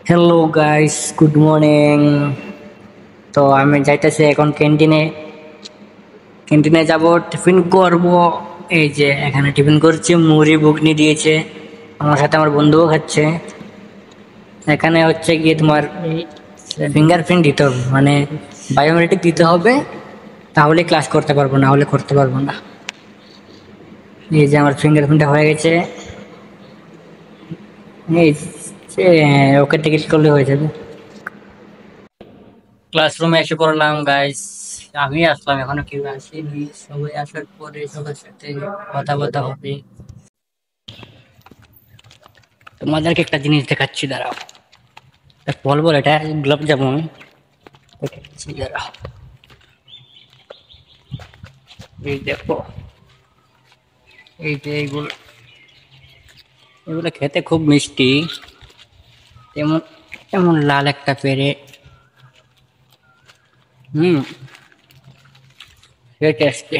Hello guys, good morning. তো আমি যাইতেছি এখন ক্যান্টিনে। যাব, টিফিন করব। এই যে এখানে টিফিন করছি, মুড়ি ঘুগনি দিয়েছে, আমার সাথে আমার বন্ধুও খাচ্ছে। এখানে হচ্ছে গিয়ে তোমার ফিঙ্গারপ্রিন্ট দিতে হবে, মানে বায়োমেট্রিক দিতে হবে, তাহলে ক্লাস করতে পারবো, না হলে করতে পারবো না। এই যে আমার ফিঙ্গারপ্রিন্টটা হয়ে গেছে। এই যে ওকে টিকিট করলে হয়ে যাবে। ক্লাসরুমে এসে পড়লাম গাইস। আমি আসলাম, এখনো কেউ আসেনি। সবাই আসার পরে সবার সাথে কথা বলতে হবে। তোমাদেরকে একটা জিনিস দেখাচ্ছি, দাঁড়াও। বল বল, এটা গোলাপ জামুন দেখাচ্ছি, দাঁড়াও। এই দেখো, এই যে এইগুলো, এগুলো খেতে খুব মিষ্টি। এমন এমন লাল একটা পেরে, হুম, টেস্টি।